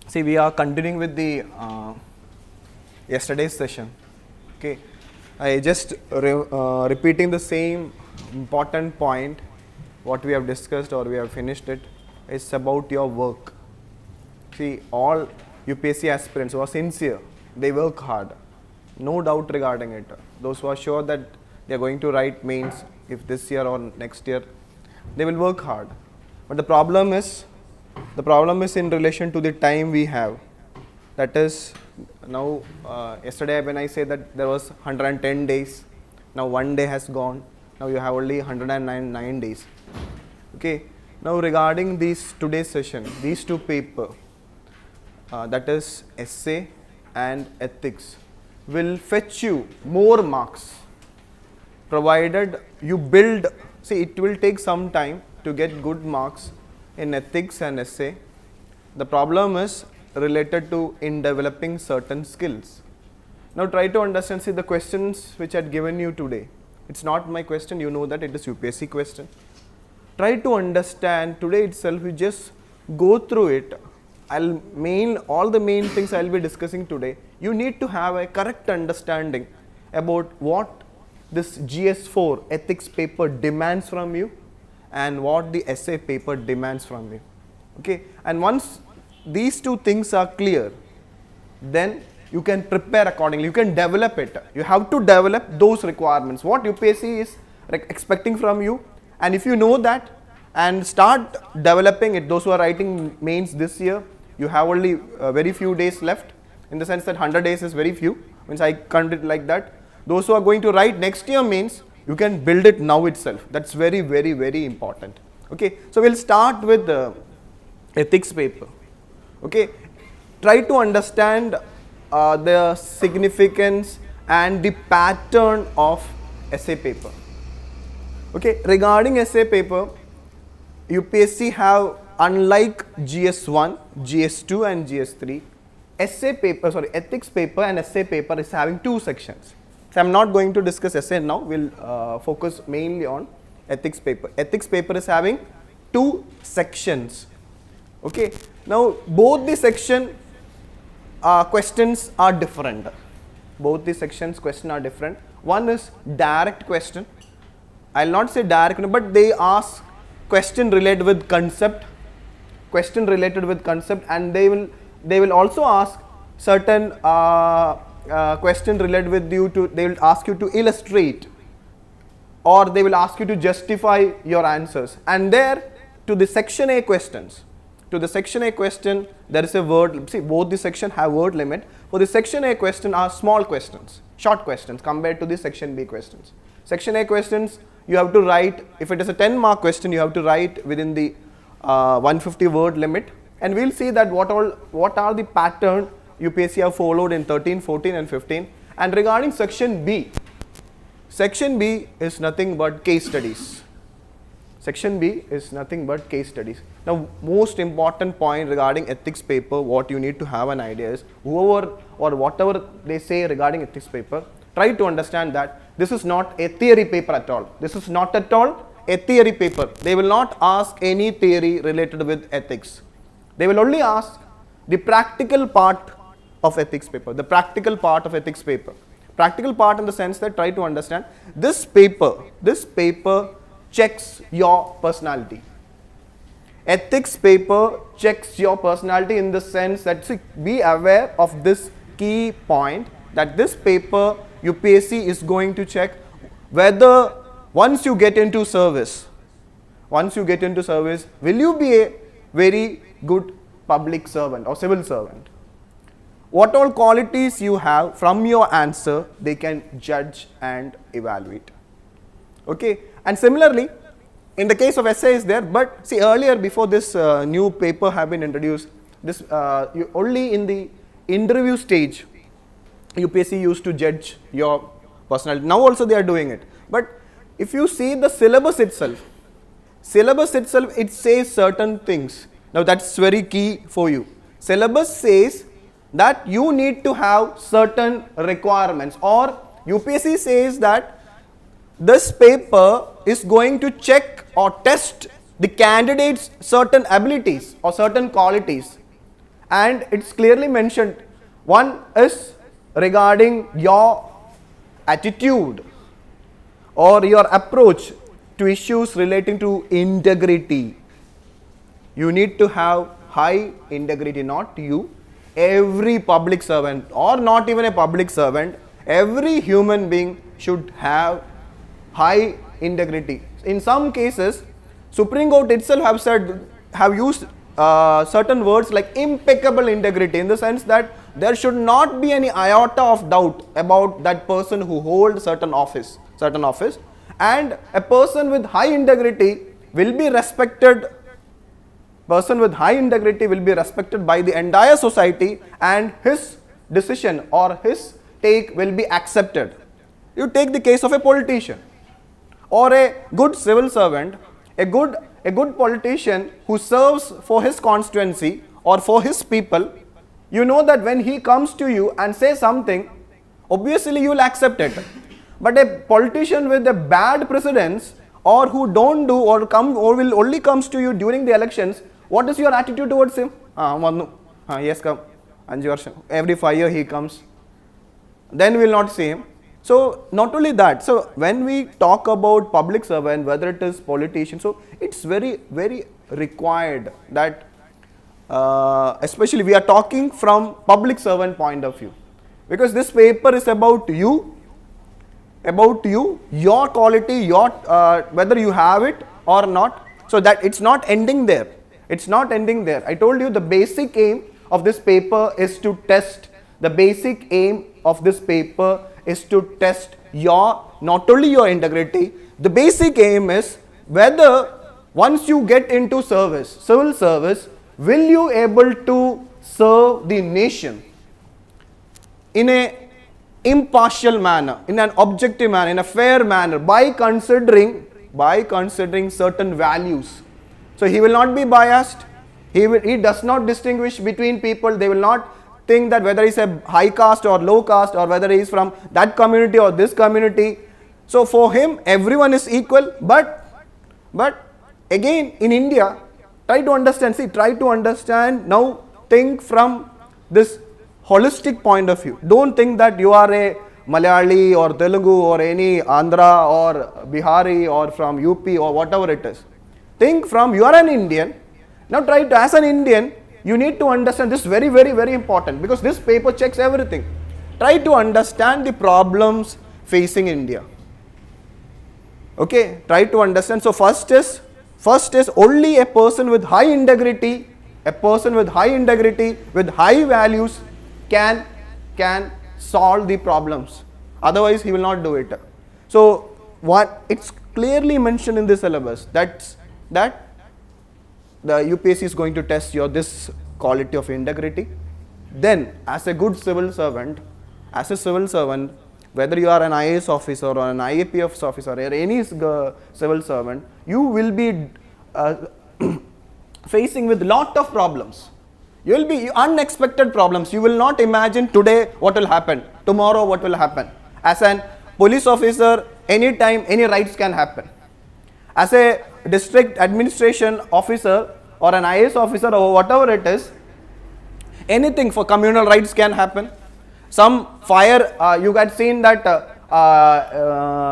See, we are continuing with the yesterday's session. Okay, I just repeating the same important point what we have discussed or we have finished it. It's about your work. See, all UPSC aspirants who are sincere, they work hard. No doubt regarding it. Those who are sure that they are going to write mains, if this year or next year, they will work hard. But the problem is in relation to the time we have. That is, now yesterday when I say that there was 110 days, now one day has gone. Now you have only 109 days. Okay. Now regarding today's session, these two papers, that is essay and ethics, will fetch you more marks, provided you build. See, it will take some time to get good marks in ethics and essay. The problem is related to in developing certain skills. Now try to understand, see the questions which I had given you today. It's not my question, you know that it is UPSC question. Try to understand today itself, you just go through it. All the main things I'll be discussing today. You need to have a correct understanding about what this GS4 ethics paper demands from you and what the essay paper demands from you. Okay, and once these two things are clear, then you can prepare accordingly, you can develop it. You have to develop those requirements, what UPSC is expecting from you, and if you know that and start developing it. Those who are writing mains this year, you have only very few days left, in the sense that 100 days is very few, means I count it like that. Those who are going to write next year mains, you can build it now itself. That's very, very, very important. Okay, so we'll start with the ethics paper. Okay, try to understand the significance and the pattern of essay paper. Okay, regarding essay paper, UPSC have, unlike GS1, GS2 and GS3, ethics paper and essay paper is having two sections. So I'm not going to discuss essay now, we'll focus mainly on ethics paper. Ethics paper is having two sections. Okay, now both the section questions are different. Both the sections question are different. One is direct question. I'll not say direct, but they ask question related with concept, and they will also ask certain question related with you to, they will ask you to illustrate, or they will ask you to justify your answers. And there, to the section A questions, there is a word, see both the section have word limit. For the section A question are small questions, short questions compared to the section B questions. Section A questions, you have to write, if it is a 10-mark question, you have to write within the 150 word limit, and we'll see that what are the pattern UPSC have followed in 13, 14 and 15. And regarding section B is nothing but case studies. Now most important point regarding ethics paper, what you need to have an idea is, whoever or whatever they say regarding ethics paper, try to understand that this is not a theory paper at all. This is not at all a theory paper. They will not ask any theory related with ethics. They will only ask the practical part of ethics paper. Practical part in the sense that, try to understand, this paper checks your personality. Ethics paper checks your personality in the sense that, see, be aware of this key point, that this paper UPSC is going to check whether once you get into service, will you be a very good public servant or civil servant. What all qualities you have, from your answer they can judge and evaluate. Okay, and similarly in the case of essay is there, but see earlier, before this new paper have been introduced, this only in the interview stage UPSC used to judge your personality. Now also they are doing it, but if you see the syllabus itself, it says certain things. Now that's very key for you. Syllabus says that you need to have certain requirements, or UPSC says that this paper is going to check or test the candidate's certain abilities or certain qualities, and it's clearly mentioned. One is regarding your attitude or your approach to issues relating to integrity. You need to have high integrity, not you. Every public servant, or not even a public servant, every human being should have high integrity. In some cases, Supreme Court itself have used certain words like impeccable integrity, in the sense that there should not be any iota of doubt about that person who holds certain office, and a person with high integrity will be respected. Person with high integrity will be respected by the entire society, and his decision or his take will be accepted. You take the case of a politician or a good civil servant, a good politician who serves for his constituency or for his people. You know that when he comes to you and says something, obviously you will accept it. But a politician with a bad precedence, or who don't do or will only comes to you during the elections, what is your attitude towards him? Yes, come. Every 5 years he comes. Then we will not see him. So not only that, so when we talk about public servant, whether it is politician, so it's very, very required that especially we are talking from public servant point of view, because this paper is about you, your quality, your whether you have it or not. So that it's not ending there. It's not ending there. I told you the basic aim of this paper is to test. The basic aim of this paper is to test not only your integrity. The basic aim is whether once you get into service, civil service, will you able to serve the nation in a impartial manner, in an objective manner, in a fair manner, by considering certain values. So he will not be biased. He does not distinguish between people. They will not think that whether he's a high caste or low caste, or whether he is from that community or this community. So for him, everyone is equal. But again, in India, try to understand. Now think from this holistic point of view. Don't think that you are a Malayali or Telugu or any Andhra or Bihari or from UP or whatever it is. Think from you are an Indian. Now try to, as an Indian, you need to understand this, very, very, very important, because this paper checks everything. Try to understand the problems facing India. Okay, try to understand. So first is only a person with high integrity, with high values can solve the problems. Otherwise he will not do it. So what it's clearly mentioned in the syllabus, that the UPSC is going to test your this quality of integrity. Then as a good civil servant, whether you are an IAS officer or an IAPS officer or any civil servant, you will be facing with lot of problems. You will be unexpected problems. You will not imagine today what will happen, tomorrow what will happen. As an police officer, anytime any riots can happen. As a district administration officer or an IAS officer or whatever it is, anything for communal rights can happen. Some fire, you had seen that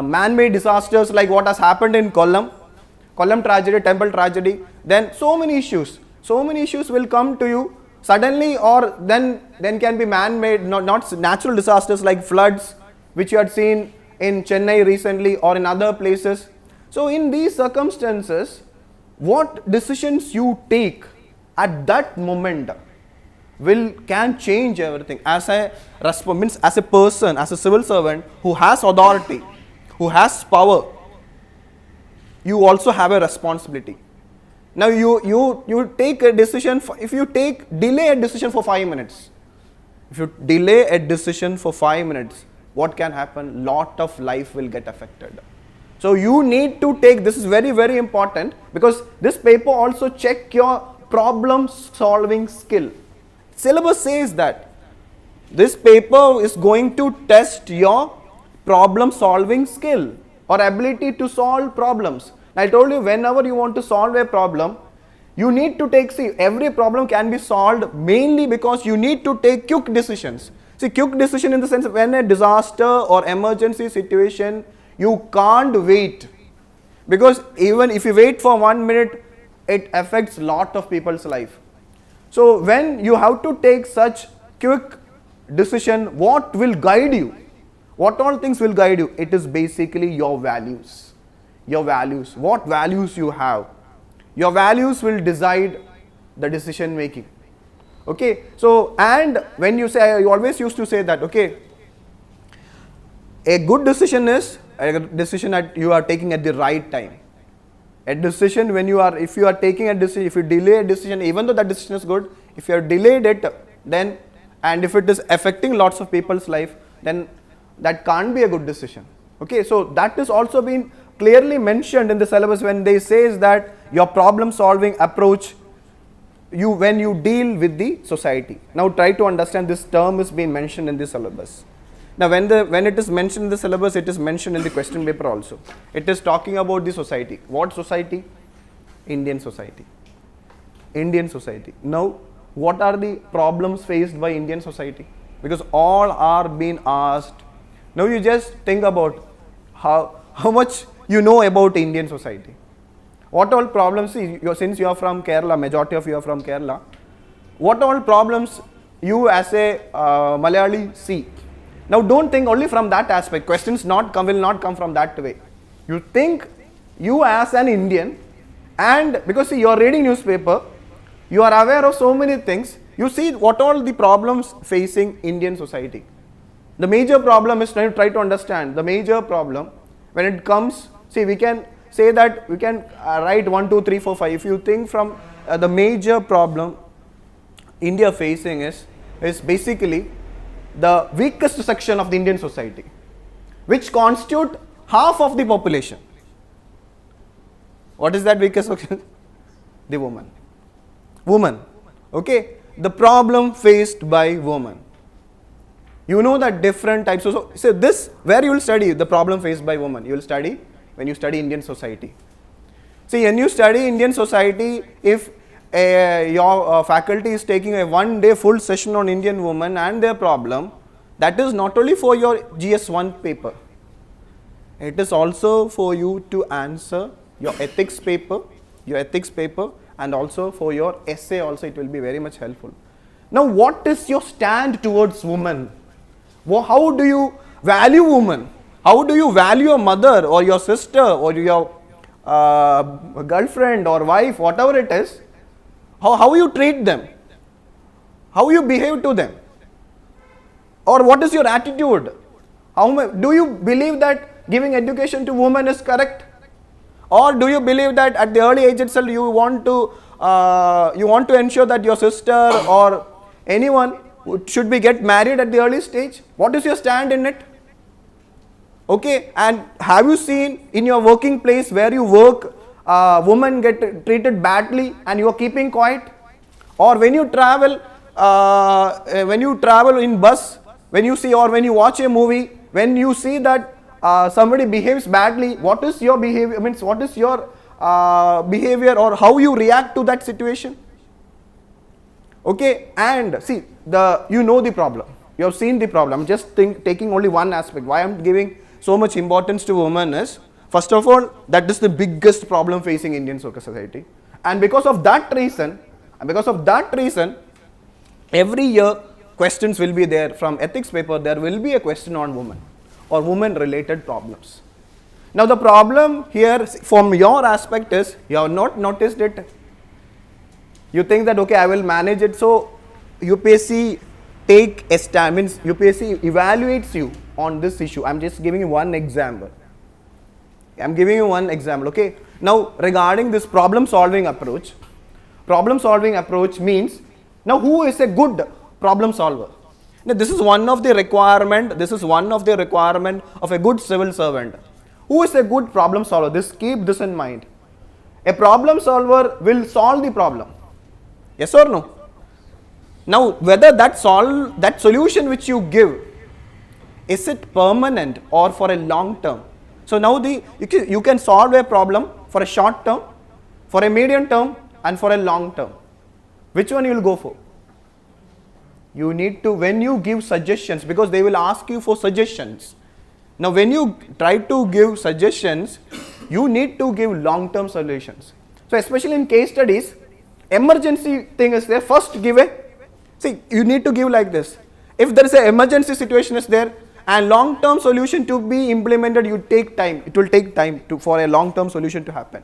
man-made disasters like what has happened in Kollam tragedy, temple tragedy. Then so many issues will come to you suddenly, or then can be man-made, not natural disasters like floods, which you had seen in Chennai recently or in other places. So in these circumstances, what decisions you take at that moment can change everything. As a person, as a civil servant who has authority, who has power, you also have a responsibility. Now you take a decision. If you delay a decision for 5 minutes, what can happen? Lot of life will get affected. So you need to take, this is very, very important, because this paper also check your problem solving skill. Syllabus says that this paper is going to test your problem solving skill or ability to solve problems. I told you, whenever you want to solve a problem, you need to take, see, every problem can be solved mainly because you need to take quick decisions. See, quick decision in the sense, when a disaster or emergency situation, you can't wait. Because even if you wait for 1 minute, it affects lot of people's life. So when you have to take such quick decision, what will guide you? What all things will guide you? It is basically your values. Your values. What values you have? Your values will decide the decision making. Okay. So, and when you say, you always used to say that, okay, a good decision is a decision that you are taking at the right time. A decision when you are, if you are taking a decision, if you delay a decision, even though that decision is good, if you have delayed it, then, and if it is affecting lots of people's life, then that can't be a good decision. Okay, so that is also been clearly mentioned in the syllabus when they says that your problem solving approach, when you deal with the society. Now try to understand, this term is being mentioned in the syllabus. Now when it is mentioned in the syllabus, it is mentioned in the question paper also. It is talking about the society. What society? Indian society. Indian society. Now what are the problems faced by Indian society? Because all are being asked. Now you just think about how much you know about Indian society. What all problems, since you are from Kerala, majority of you are from Kerala, what all problems you as a Malayali see? Now don't think only from that aspect. Questions will not come from that way. You think you as an Indian, and because see, you are reading newspaper, you are aware of so many things, you see what all the problems facing Indian society. The major problem is, try to understand the major problem when it comes, see, we can say that we can write 1, 2, 3, 4, 5. If you think from the major problem India facing is basically the weakest section of the Indian society, which constitute half of the population. What is that weakest section? The woman. Woman. Okay. The problem faced by woman. You know that different types of, so this, where you will study the problem faced by woman? You will study when you study Indian society. See, when you study Indian society, if your faculty is taking a 1-day full session on Indian women and their problem, that is not only for your GS1 paper, it is also for you to answer your ethics paper, and also for your essay also, it will be very much helpful. Now what is your stand towards women? How do you value women? How do you value your mother or your sister or your girlfriend or wife, whatever it is? How you treat them? How you behave to them? Or what is your attitude? Do you believe that giving education to women is correct? Or do you believe that at the early age itself you want to ensure that your sister or anyone should be get married at the early stage? What is your stand in it? Okay, and have you seen in your working place where you work, women get treated badly and you are keeping quiet? Or when you travel in bus, when you see or when you watch a movie, when you see that somebody behaves badly, what is your behavior? What is your behavior or how you react to that situation? Okay, and see, you know the problem. You have seen the problem. I'm just taking only one aspect. Why I'm giving so much importance to women is, first of all, that is the biggest problem facing Indian society. And because of that reason, every year questions will be there from ethics paper. There will be a question on women or women related problems. Now the problem here from your aspect is, you have not noticed it. You think that, okay, I will manage it. So UPSC take a stand, means UPSC evaluates you on this issue. I'm just giving you one example. Okay. Now regarding this problem solving approach means, now who is a good problem solver? Now this is one of the requirement of a good civil servant. Who is a good problem solver? Keep this in mind. A problem solver will solve the problem. Yes or no? Now whether that solution which you give, is it permanent or for a long term? So now you can solve a problem For a short term, for a medium term, and for a long term. Which one you will go for? You need to, when you give suggestions, because they will ask you for suggestions. Now when you try to give suggestions, you need to give long-term solutions. So especially in case studies, emergency thing is there, first give a, see, you need to give like this. If there is an emergency situation is there and long-term solution to be implemented, you take time, it will take time for a long-term solution to happen.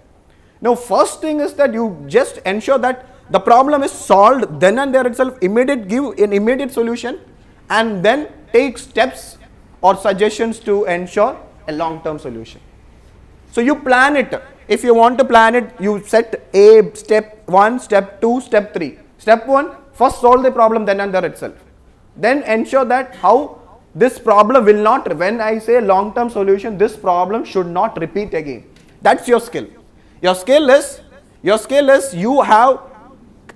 Now first thing is that you just ensure that the problem is solved, then and there itself, give an immediate solution, and then take steps or suggestions to ensure a long-term solution. So you plan it. If you want to plan it, you set a step 1, step 2, step 3. Step 1, first solve the problem then and there itself. Then ensure that how this problem will not, when I say long-term solution, this problem should not repeat again. That's your skill. Your skill is you have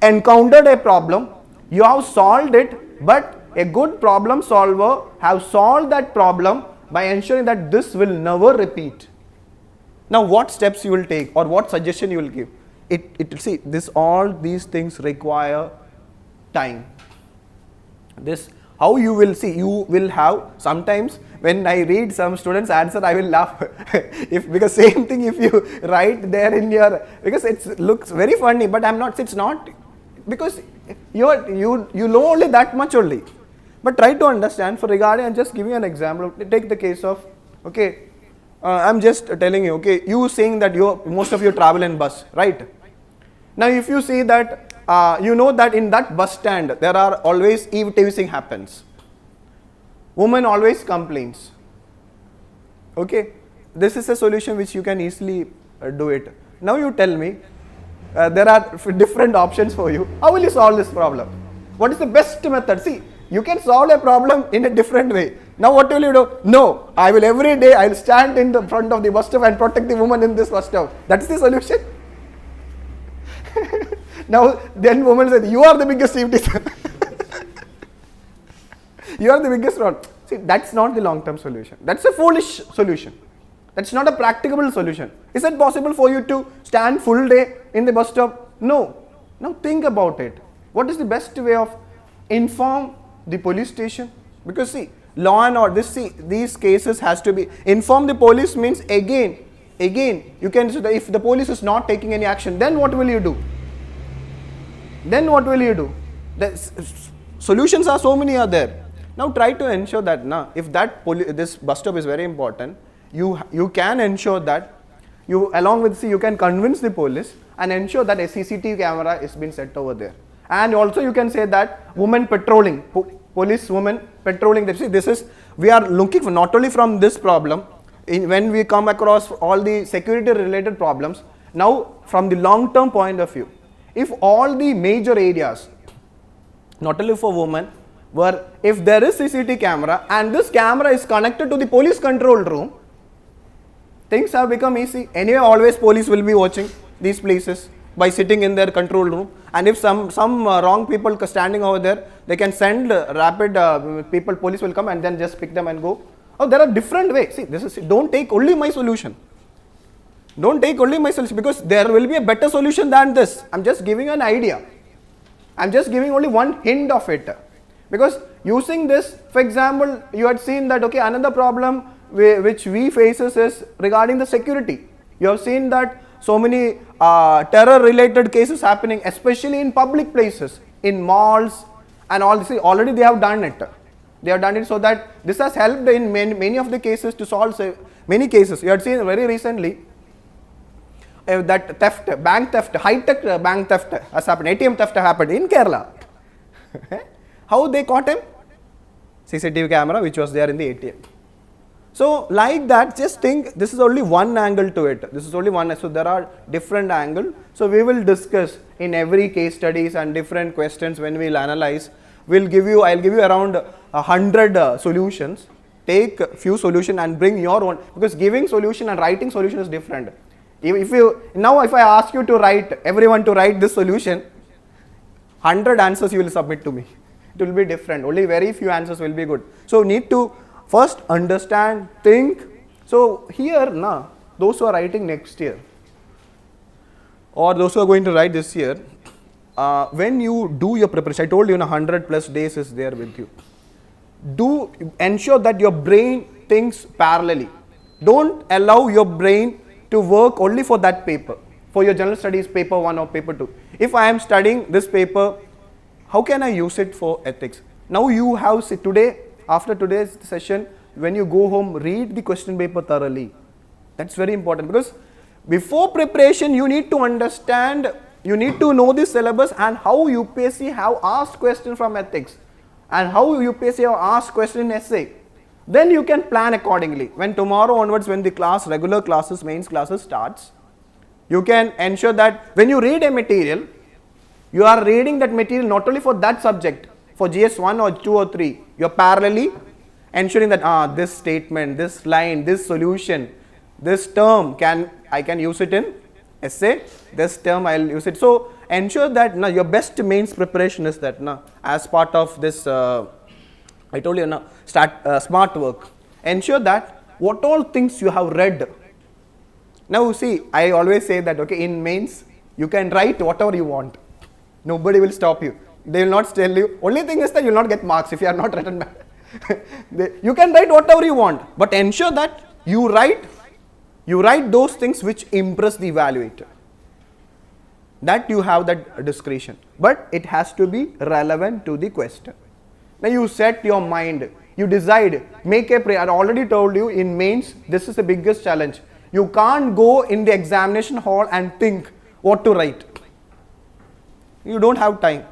encountered a problem, you have solved it, but a good problem solver have solved that problem by ensuring that this will never repeat. Now what steps you will take or what suggestion you will give? See, all these things require time. This, how you will see, you will have, sometimes when I read some students' answer, I will laugh. Because same thing if you write there in your, because it looks very funny, but it's not, because you know only that much only. But try to understand, for regarding, I'm just giving an example. Take the case of, okay, I'm just telling you, okay, you saying that most of you travel in bus, right? Now if you see that, you know that in that bus stand, there are always eve-teasing happens. Woman always complains. Okay, this is a solution which you can easily do it. Now you tell me, there are different options for you. How will you solve this problem? What is the best method? See, you can solve a problem in a different way. Now what will you do? No, I will every day, I will stand in the front of the bus stop and protect the woman in this bus stop. That's the solution. Now then woman said, you are the biggest eve-teaser. You are the biggest one. See, that's not the long-term solution. That's a foolish solution. That's not a practicable solution. Is it possible for you to stand full day in the bus stop? No. Now think about it. What is the best way of inform the police station? Because see, law and order, these cases has to be, inform the police means again, you can, if the police is not taking any action, then what will you do? Then what will you do? The solutions are so many are there. Now try to ensure that if this bus stop is very important, you can ensure that you along with you can convince the police and ensure that a CCTV camera is being set over there. And also you can say that women patrolling, police women patrolling. See, we are looking for not only from this problem, when we come across all the security related problems, now from the long term point of view, if all the major areas, not only for women, where if there is CCTV camera and this camera is connected to the police control room, things have become easy. Anyway, always police will be watching these places by sitting in their control room, and if some wrong people standing over there, they can send rapid people, police will come and then just pick them and go. Oh, there are different ways. See, don't take only my solution. Don't take only my solution, because there will be a better solution than this. I'm just giving an idea. I'm just giving only one hint of it. Because using this, for example, you had seen that, okay, another problem which we faces is regarding the security. You have seen that so many terror related cases happening, especially in public places, in malls and all this. Already they have done it. They have done it so that this has helped in many of the cases to solve many cases. You had seen very recently that theft, bank theft, high-tech bank theft has happened, ATM theft happened in Kerala. How they caught him? CCTV camera which was there in the ATM. So like that, just think, this is only one angle to it. This is only one, so there are different angles. So we will discuss in every case studies and different questions when we will analyze. I'll give you around 100 solutions. Take few solutions and bring your own, because giving solution and writing solution is different. If I ask you to write, everyone to write this solution, 100 answers you will submit to me. It will be different. Only very few answers will be good. So need to first understand, think. So here, those who are writing next year, or those who are going to write this year, when you do your preparation, I told you 100 plus days is there with you. Do ensure that your brain thinks parallelly. Don't allow your brain to work only for that paper, for your general studies paper 1 or paper 2. If I am studying this paper, how can I use it for ethics? Now you have today, after today's session, when you go home, read the question paper thoroughly. That's very important, because before preparation you need to understand, you need to know the syllabus and how UPSC have asked questions from ethics and how UPSC have asked question in essay. Then you can plan accordingly. When tomorrow onwards, when the class, regular classes, mains classes starts, you can ensure that when you read a material, you are reading that material not only for that subject, for GS 1 or 2 or 3, you are parallelly ensuring that this statement, this line, this solution, this term, I can use it in essay, this term I will use it. So ensure that your best mains preparation is that as part of this, I told you smart work. Ensure that what all things you have read. Now see, I always say that in mains you can write whatever you want. Nobody will stop you. They will not tell you. Only thing is that you will not get marks if you are not written back. You can write whatever you want, but ensure that you write those things which impress the evaluator. That you have that discretion, but it has to be relevant to the question. Now you set your mind, you decide, make a prayer. I already told you in mains, this is the biggest challenge. You can't go in the examination hall and think what to write. You don't have time.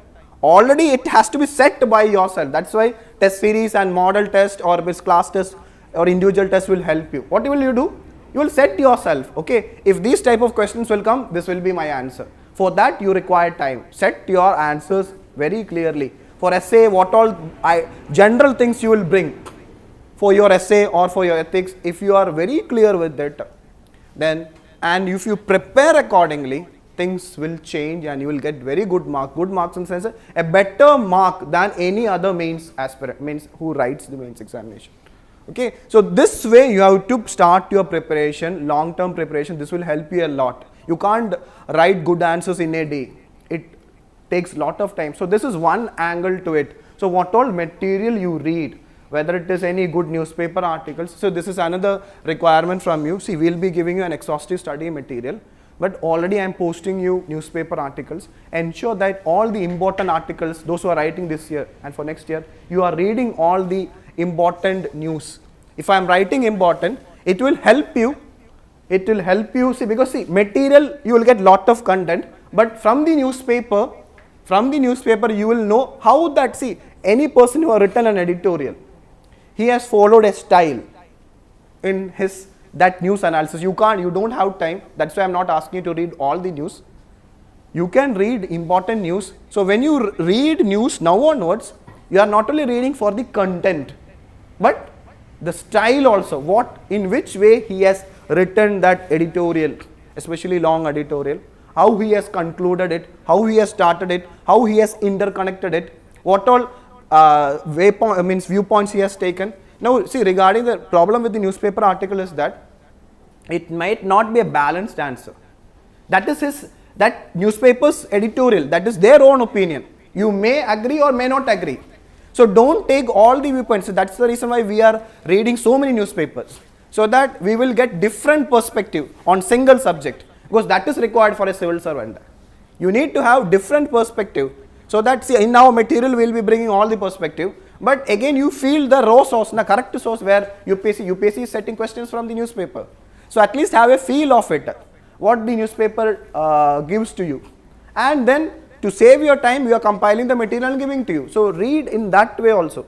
Already it has to be set by yourself. That's why test series and model test or class test or individual test will help you. What will you do? You will set yourself, if these type of questions will come, this will be my answer. For that you require time. Set your answers very clearly. For essay, what all general things you will bring for your essay or for your ethics, if you are very clear with it, then, and if you prepare accordingly, things will change and you will get very good marks in the sense a better mark than any other mains aspirant, means who writes the mains examination. So this way you have to start your preparation, long-term preparation. This will help you a lot. You can't write good answers in a day. It takes a lot of time. So this is one angle to it. So what all material you read, whether it is any good newspaper articles. So this is another requirement from you. See, we'll be giving you an exhaustive study material, but already I am posting you newspaper articles. Ensure that all the important articles, those who are writing this year and for next year, you are reading all the important news. If I am writing important, it will help you. It will help you, see, because see, material you will get lot of content, but from the newspaper you will know how that, see, any person who has written an editorial, he has followed a style in his that news analysis. You don't have time. That's why I'm not asking you to read all the news. You can read important news. So when you read news now onwards, you are not only reading for the content, but the style also, in which way he has written that editorial, especially long editorial, how he has concluded it, how he has started it, how he has interconnected it, what all viewpoints he has taken. Now see, regarding the problem with the newspaper article is that it might not be a balanced answer. That is that newspaper's editorial, that is their own opinion. You may agree or may not agree. So don't take all the viewpoints. So that's the reason why we are reading so many newspapers, so that we will get different perspective on single subject, because that is required for a civil servant. You need to have different perspective, so that, see, in our material we will be bringing all the perspective, but again you feel the raw source, the correct source where UPSC is setting questions from the newspaper. So at least have a feel of it, what the newspaper gives to you, and then to save your time, you are compiling the material and giving to you. So read in that way also.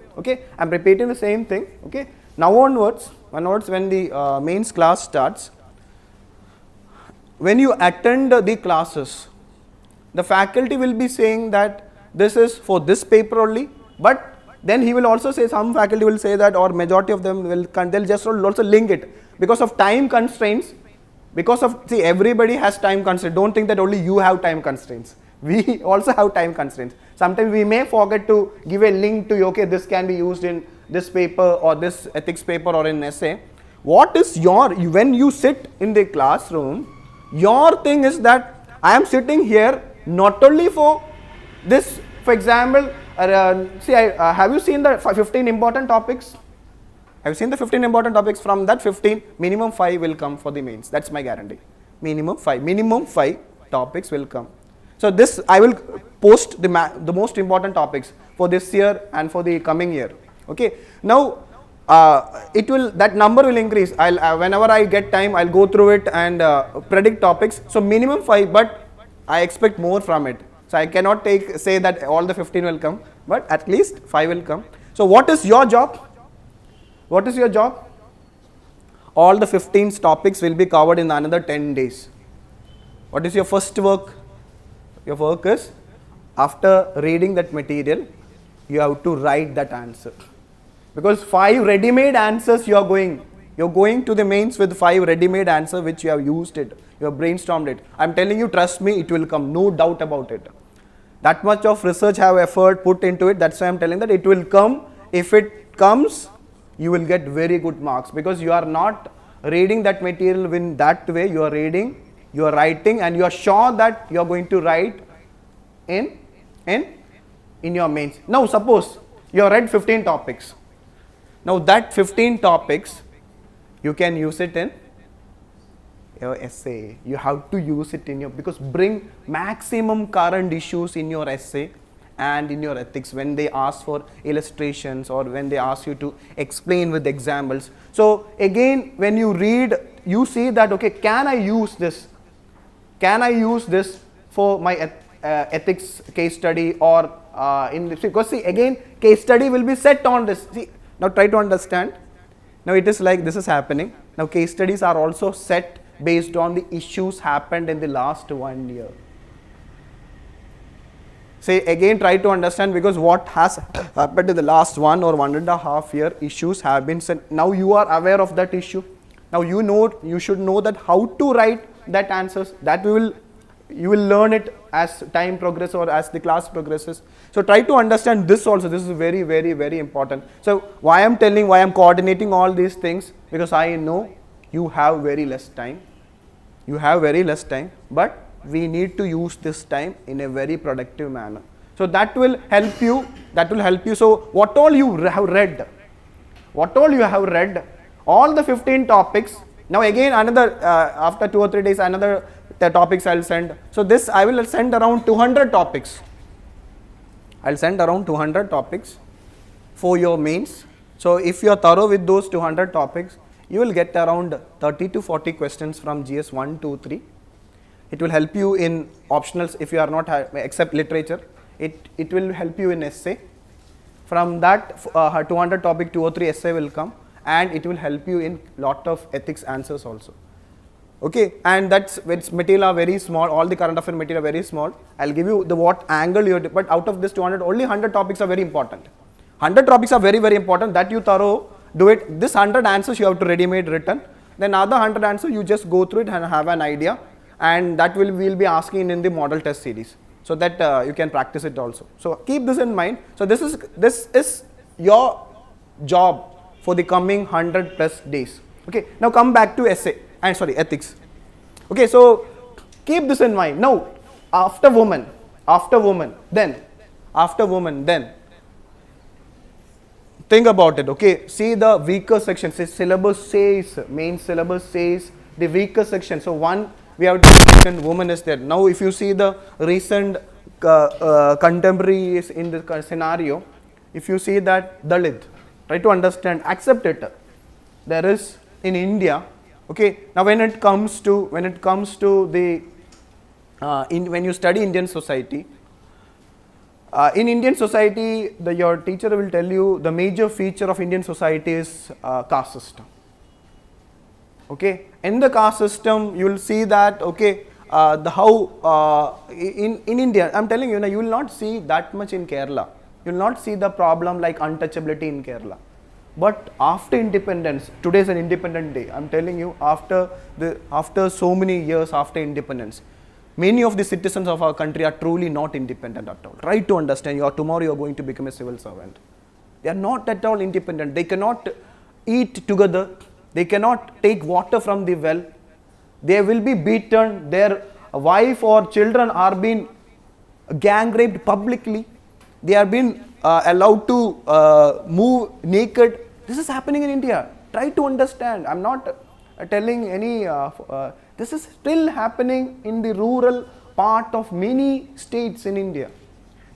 I'm repeating the same thing. Now onwards, when the mains class starts, when you attend the classes, the faculty will be saying that this is for this paper only, but then he will also say, some faculty will say that, or majority of them will, they'll just also link it because of time constraints. Because of, see, everybody has time constraints. Don't think that only you have time constraints. We also have time constraints. Sometimes we may forget to give a link to, this can be used in this paper or this ethics paper or in essay. What is when you sit in the classroom, your thing is that I am sitting here not only for this, for example, have you seen the 15 important topics? Have you seen the 15 important topics? From that 15, minimum 5 will come for the mains. That's my guarantee. Minimum 5 topics will come. So this I will post the most important topics for this year and for the coming year. Okay. Now that number will increase. Whenever I get time, I'll go through it and predict topics. So minimum 5, but I expect more from it. So I cannot say that all the 15 will come, but at least 5 will come. So what is your job? What is your job? All the 15 topics will be covered in another 10 days. What is your first work? Your work is, after reading that material, you have to write that answer. Because 5 ready-made answers you're going to the mains with 5 ready-made answers which you have used it, you have brainstormed it. I'm telling you, trust me, it will come, no doubt about it. That much of research have effort put into it, that's why I'm telling that it will come. If it comes, you will get very good marks, because you are not reading that material in that way. You are reading, you are writing, and you are sure that you are going to write in your mains. Now suppose you have read 15 topics. Now that 15 topics, you can use it in your essay. You have to use it in your, because bring maximum current issues in your essay and in your ethics when they ask for illustrations or when they ask you to explain with examples. So again, when you read, you see that, okay, can I use this? Can I use this for my ethics case study, or because see, again, case study will be set on this. See, now try to understand. Now it is like this is happening. Now case studies are also set based on the issues happened in the last 1 year. Say again, try to understand, because what has happened in the last 1 or 1.5 year, issues have been set. Now you are aware of that issue. Now you should know that how to write that answers. That you will learn it as time progresses or as the class progresses. So try to understand this also. This is very, very, very important. So why I'm coordinating all these things, because I know you have very less time. You have very less time, but we need to use this time in a very productive manner. So that will help you. So what all you have read, all the 15 topics. Now again, another after 2 or 3 days, another the topics I'll send. So this I will send around 200 topics. I'll send around 200 topics for your mains. So if you are thorough with those 200 topics, you will get around 30 to 40 questions from GS 1, 2, 3. It will help you in optionals if you are not except literature. It will help you in essay. From that 200 topic, 2 or 3 essay will come, and it will help you in lot of ethics answers also. Okay, and that's its material are very small. All the current affair material are very small. I'll give you the what angle you. But out of this 200, only 100 topics are very important. 100 topics are very, very important. That you thorough do it. This 100 answers you have to ready-made written. Then other 100 answers you just go through it and have an idea. And that we'll be asking in the model test series, so that you can practice it also. So keep this in mind. So this is your job for the coming 100 plus days. Okay. Now come back to ethics. Okay. So keep this in mind. Now after woman, then think about it. Okay. See the weaker section. Main syllabus says the weaker section. So one, we have to mention woman is there. Now if you see the recent contemporaries in the scenario, if you see that Dalit, try to understand, accept it. There is in India, okay. Now when it comes to the when you study Indian society, in Indian society, your teacher will tell you the major feature of Indian society is caste system. Okay, in the caste system, you will see that, okay, in India, I'm telling you, you will not see that much in Kerala. You will not see the problem like untouchability in Kerala. But after independence, today is an independent day. I'm telling you, after so many years after independence, many of the citizens of our country are truly not independent at all. Try to understand. Tomorrow you are going to become a civil servant. They are not at all independent. They cannot eat together. They cannot take water from the well. They will be beaten. Their a wife or children are being gang raped publicly. They are being allowed to move naked. This is happening in India. Try to understand. I'm not telling any, this is still happening in the rural part of many states in India.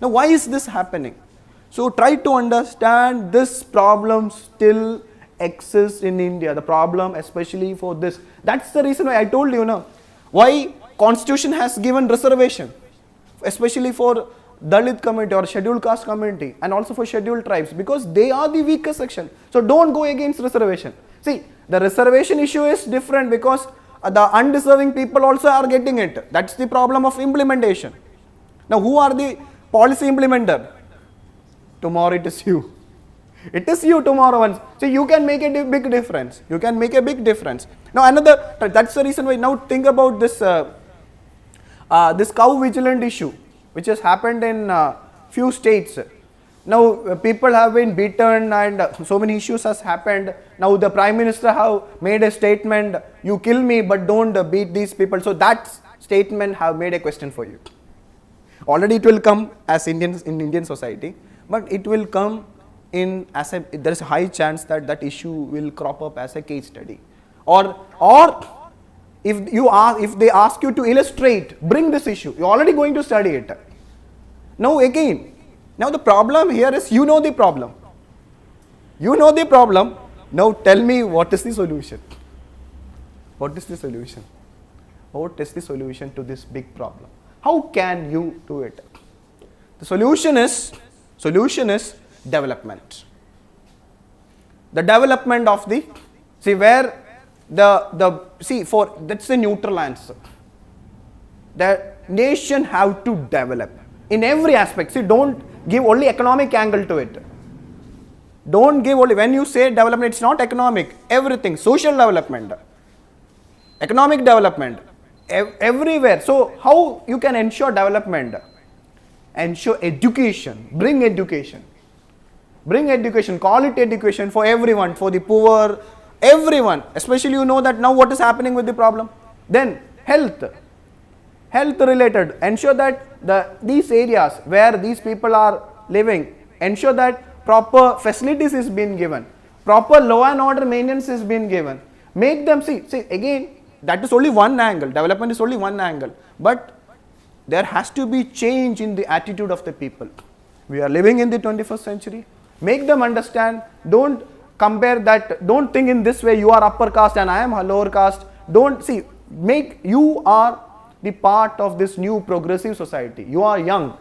Now, why is this happening? So, try to understand this problem still exists in India. The problem, especially for this. That's the reason why I told you now. Why Constitution has given reservation, especially for Dalit community or scheduled caste community, and also for scheduled tribes, because they are the weaker section. So, don't go against reservation. See, the reservation issue is different because the undeserving people also are getting it. That's the problem of implementation. Now, who are the policy implementer? Tomorrow it is you. It is you tomorrow once. So, you can make a big difference. You can make a big difference. Now, that's the reason why, now think about this, this cow vigilant issue, which has happened in few states. Now, people have been beaten and so many issues has happened. Now, the Prime Minister have made a statement, you kill me but don't beat these people. So, that statement have made a question for you. Already it will come as Indians in Indian society, but it will come in as a, there is a high chance that that issue will crop up as a case study. Or if they ask you to illustrate, bring this issue, you're already going to study it. Now again, now the problem here is, you know the problem. You know the problem. Now tell me, what is the solution? What is the solution? What is the solution to this big problem? How can you do it? The solution is development. The development of the, see where that's the neutral answer. The nation have to develop in every aspect. See, don't give only economic angle to it. Don't give only, when you say development, it's not economic, everything, social development, economic development, everywhere. So, how you can ensure development? Ensure education, bring education. Bring education, quality education for everyone, for the poor, everyone. Especially you know that now what is happening with the problem. Then health related, ensure that these areas where these people are living, ensure that proper facilities is being given, proper law and order maintenance is being given. Make them see again, that is only one angle, development is only one angle, but there has to be change in the attitude of the people. We are living in the 21st century. Make them understand. Don't compare that. Don't think in this way, you are upper caste and I am a lower caste. Don't see, you are the part of this new progressive society. You are young.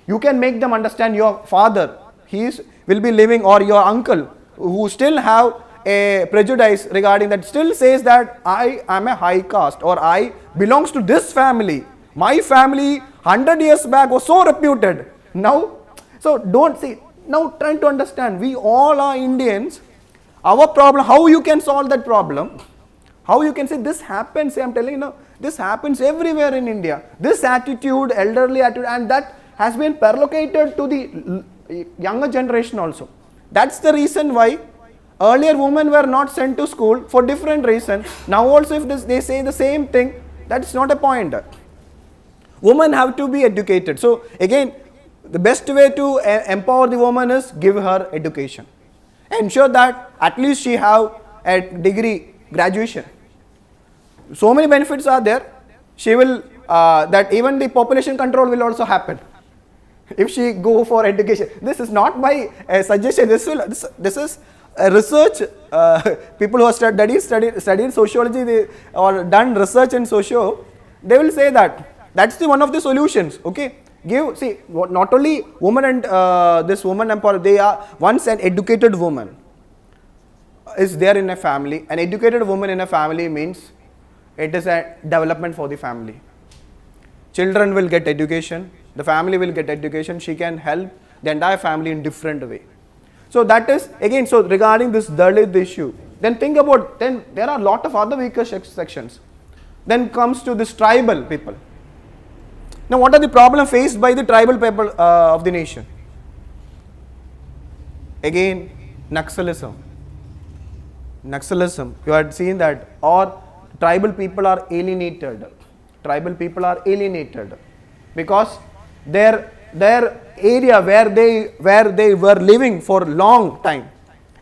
You can make them understand. Your father, will be living, or your uncle who still have a prejudice regarding that, still says that I am a high caste or I belongs to this family. My family 100 years back was so reputed. Now, so don't see, now trying to understand, we all are Indians. Our problem, how you can solve that problem? How you can say this happens, I'm telling you now, this happens everywhere in India. This attitude, elderly attitude, and that has been perlocated to the younger generation also. That's the reason why earlier women were not sent to school for different reasons. Now also if they say the same thing, that's not a point. Women have to be educated. So again, the best way to empower the woman is give her education. Ensure that at least she have a degree, graduation. So many benefits are there. She will, that even the population control will also happen if she go for education. This is not my suggestion. This is a research. People who have studied sociology or done research in socio, they will say that that's the one of the solutions. Okay, not only woman and this woman empower. They are, once an educated woman is there in a family. An educated woman in a family means it is a development for the family. Children will get education, the family will get education, she can help the entire family in different way. So that is, again, so regarding this Dalit issue, then think about, then there are a lot of other weaker sections. Then comes to this tribal people. Now what are the problems faced by the tribal people of the nation? Again, Naxalism. You had seen that, or tribal people are alienated. tribal people are alienated because their area where they were living for long time,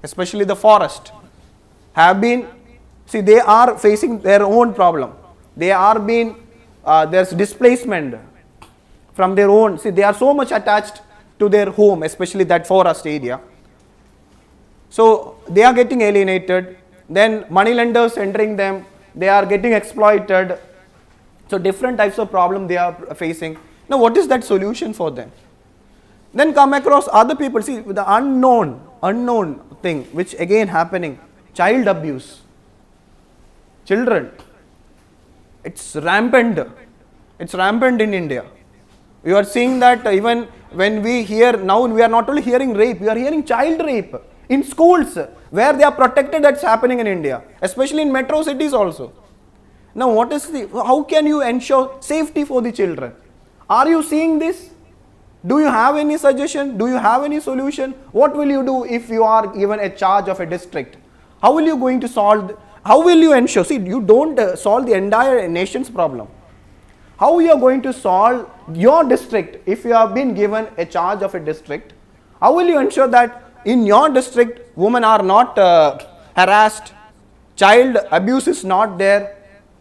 especially the forest, have been, see, they are facing their own problem. They are being, there's displacement from their own, see, they are so much attached to their home, especially that forest area. So they are getting alienated, then money lenders entering them, they are getting exploited. So different types of problem they are facing. Now what is that solution for them? Then come across other people, see the unknown thing which again happening, child abuse. Children, it's rampant in India. We are seeing that even when we hear, now we are not only hearing rape, we are hearing child rape in schools where they are protected. That's happening in India, especially in metro cities also. Now what is how can you ensure safety for the children? Are you seeing this? Do you have any suggestion? Do you have any solution? What will you do if you are given a charge of a district? How will you going to solve, how will you ensure, see, you don't solve the entire nation's problem. How you are going to solve your district if you have been given a charge of a district? How will you ensure that in your district women are not harassed, child abuse is not there,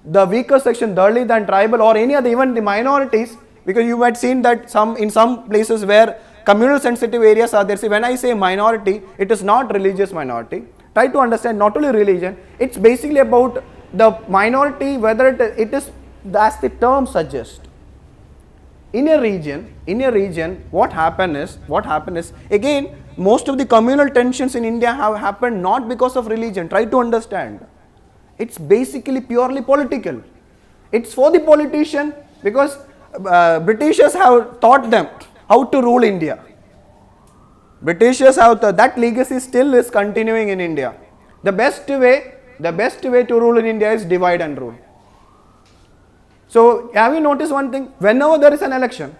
the weaker section, Dalit and tribal or any other, even the minorities, because you might seen that in some places where communal sensitive areas are there. See, when I say minority, it is not religious minority. Try to understand not only religion, it's basically about the minority, whether it is as the term suggests. In a region, what happened is, again, most of the communal tensions in India have happened not because of religion. Try to understand. It's basically purely political. It's for the politician because Britishers have taught them how to rule India. Britishers have that legacy still is continuing in India. The best way to rule in India is divide and rule. So have you noticed one thing? Whenever there is an election,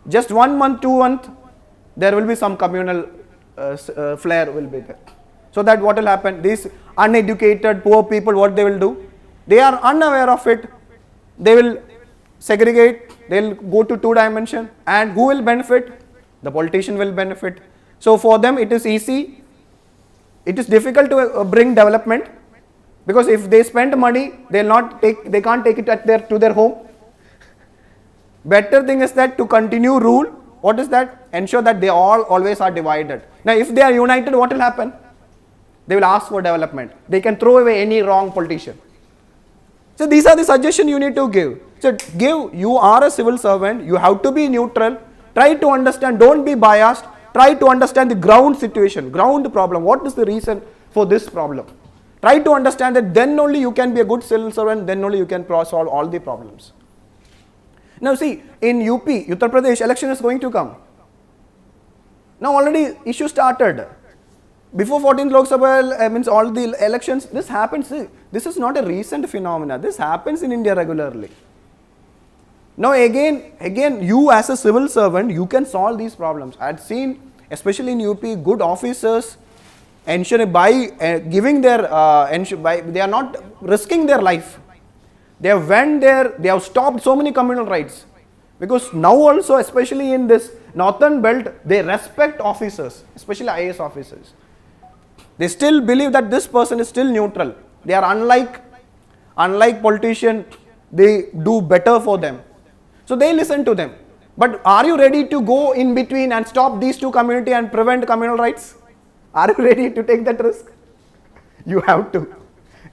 just 1 month, 2 months, there will be some communal flare will be there. So that what will happen? These uneducated poor people, what they will do? They are unaware of it. They will segregate. They will go to 2 dimension, and who will benefit? The politician will benefit. So for them it is easy. It is difficult to bring development, because if they spend money, they can't take it to their home. Better thing is that to continue rule, what is that? Ensure that they always are divided. Now if they are united, what will happen? They will ask for development. They can throw away any wrong politician. So these are the suggestions you need to give. So you are a civil servant, you have to be neutral. Try to understand, don't be biased. Try to understand the ground situation, ground problem. What is the reason for this problem? Try to understand that, then only you can be a good civil servant, then only you can solve all the problems. Now see, in UP, Uttar Pradesh, election is going to come. Now already issue started. Before 14th Lok Sabha, means all the elections, this happens. See, this is not a recent phenomena. This happens in India regularly. Now again, you as a civil servant, you can solve these problems. I had seen, especially in UP, good officers ensure by giving their, they are not risking their life. They have went there, they have stopped so many communal rights. Because now also, especially in this northern belt, they respect officers, especially IAS officers. They still believe that this person is still neutral. They are unlike politicians, they do better for them. So they listen to them. But are you ready to go in between and stop these two communities and prevent communal rights? Are you ready to take that risk? You have to.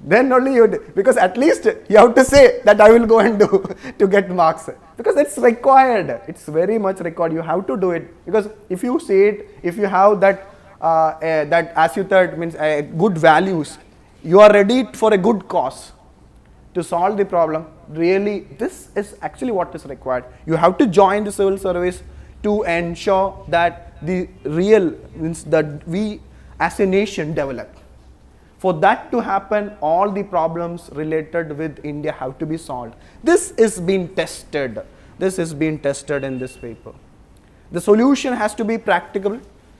Then only you do. Because at least you have to say that I will go and do to get marks. Because it's required. It's very much required. You have to do it. Because if you say it, if you have that, that as you thought means good values, you are ready for a good cause to solve the problem. Really, this is actually what is required. You have to join the civil service to ensure that the real means that we as a nation develop. For that to happen, all the problems related with India have to be solved. This is being tested. This is being tested in this paper. The solution has to be practical.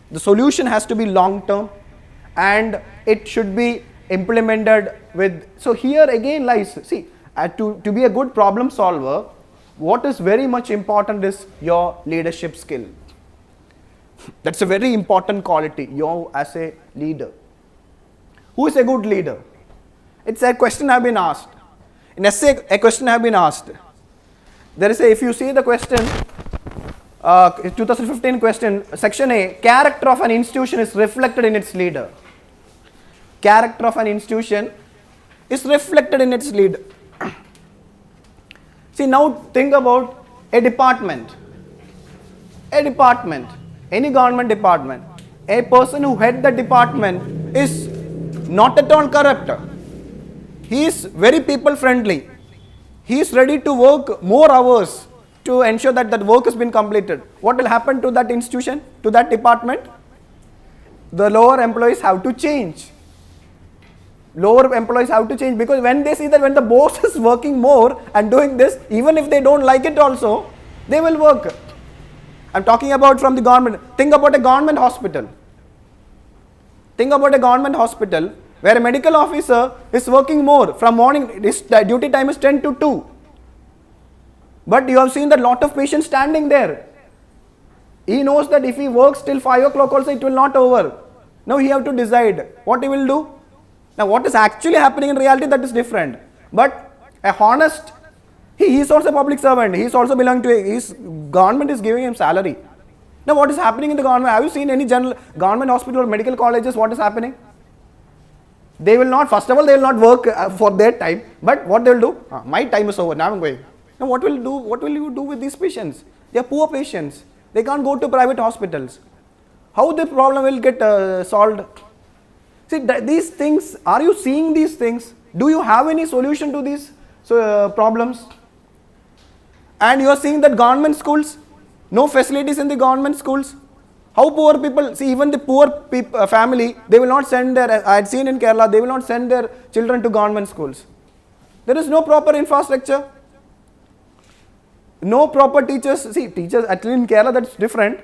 The solution has to be long term, and it should be implemented with. So here again lies. See, to be a good problem solver, what is very much important is your leadership skill. That's a very important quality, you as a leader. Who is a good leader? It's a question I've been asked. In essay, a question I've been asked. There is a, if you see the question, 2015 question, section A, character of an institution is reflected in its leader. Character of an institution is reflected in its leader. See, now think about a department. A department, any government department. A person who head the department is not at all corrupt. He is very people friendly. He is ready to work more hours to ensure that that work has been completed. What will happen to that institution, to that department? The lower employees have to change. Lower employees have to change, because when they see that when the boss is working more and doing this, even if they don't like it also, they will work. I'm talking about from the government. Think about a government hospital. Think about a government hospital where a medical officer is working more from morning, his duty time is 10 to 2. But you have seen that lot of patients standing there. He knows that if he works till 5 o'clock also, it will not over. Now he have to decide what he will do. Now what is actually happening in reality, that is different. But a honest, he is also a public servant. He is also belonging to his government is giving him salary. Now what is happening in the government? Have you seen any general government hospital or medical colleges? What is happening? They will not, first of all, they will not work for their time. But what they will do? My time is over, now I am going. Now what will you do with these patients? They are poor patients. They can't go to private hospitals. How the problem will get solved? See, these things, are you seeing these things? Do you have any solution to these problems? And you are seeing that government schools, no facilities in the government schools. How poor people, see, even the poor family, they will not send their, I had seen in Kerala, they will not send their children to government schools. There is no proper infrastructure. No proper teachers. See, teachers, at least in Kerala, that's different.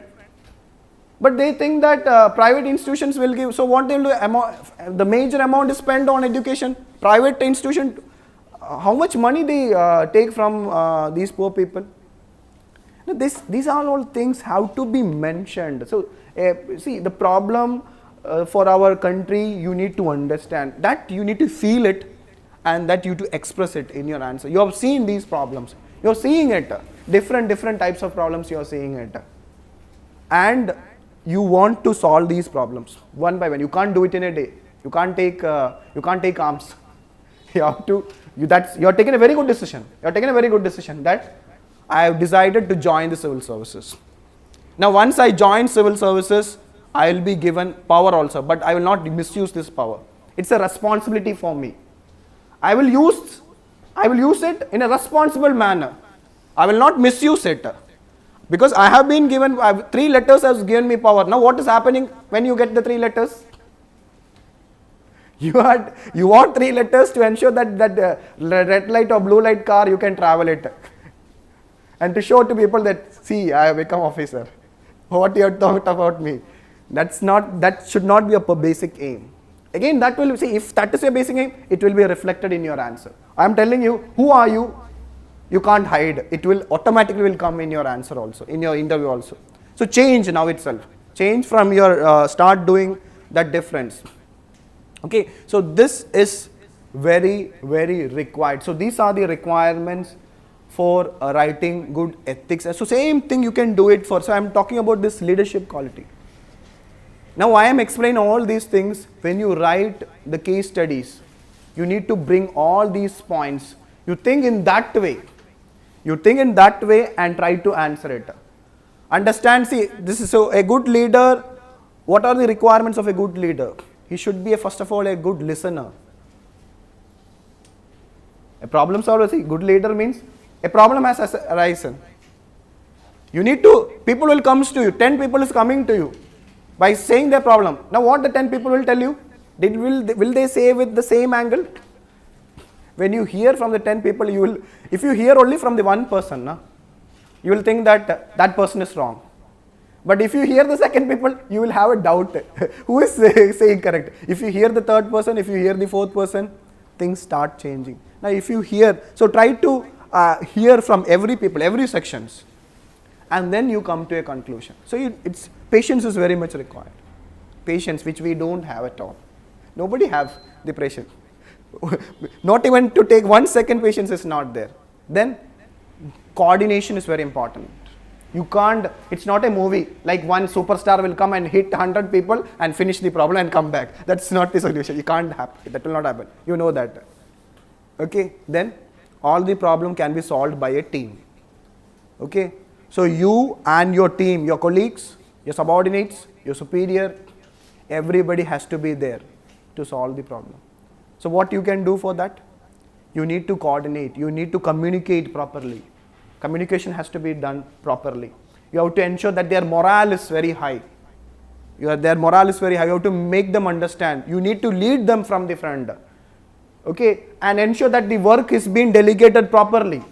But they think that private institutions will give. So what they will do, the major amount is spent on education. Private institution, how much money they take from these poor people? Now these are all things have to be mentioned. So see, the problem for our country, you need to understand that, you need to feel it, and that you to express it in your answer. You have seen these problems. You are seeing it. Different types of problems you are seeing it. And you want to solve these problems one by one. You can't do it in a day. You can't take arms. You have to. You are taking a very good decision. You are taking a very good decision that I have decided to join the civil services. Now, once I join civil services, I will be given power also, but I will not misuse this power. It's a responsibility for me. I will use it in a responsible manner. I will not misuse it. Because I have been given, 3 letters has given me power. Now what is happening when you get the 3 letters? You want 3 letters to ensure that red light or blue light car, you can travel it. And to show to people that, see, I have become officer. What you have thought about me. That should not be a basic aim. Again, that will, see, if that is your basic aim, it will be reflected in your answer. I am telling you, who are you? You can't hide. It will automatically come in your answer also, in your interview also. So change now itself. Change from your, start doing that difference. Okay, so this is very required. So these are the requirements for writing good ethics. So same thing you can do it for, so I am talking about this leadership quality. Now I am explaining all these things. When you write the case studies, you need to bring all these points. You think in that way. You think in that way and try to answer it. Understand, see, this is so a good leader. What are the requirements of a good leader? He should be, first of all, a good listener. A problem solver, see, good leader means a problem has arisen. You need to, people will come to you, 10 people is coming to you by saying their problem. Now what the 10 people will tell you? Will they say with the same angle? When you hear from the 10 people, you will, if you hear only from the one person, you will think that that person is wrong. But if you hear the second people, you will have a doubt who is saying correct. If you hear the third person, if you hear the fourth person, things start changing. Now if you hear, so try to hear from every people, every sections, and then you come to a conclusion. So it's patience is very much required. Patience, which we don't have at all. Nobody have the patience. Not even to take 1 second, patience is not there. Then coordination is very important. You can't, it's not a movie like one superstar will come and hit 100 people and finish the problem and come back. That's not the solution. It can't happen. That will not happen. You know that. Okay, then all the problem can be solved by a team. Okay, so you and your team, your colleagues, your subordinates, your superior, everybody has to be there to solve the problem. So what you can do for that? You need to coordinate, you need to communicate properly. Communication has to be done properly. You have to ensure that their morale is very high. Their morale is very high. You have to make them understand. You need to lead them from the front. Okay, and ensure that the work is being delegated properly.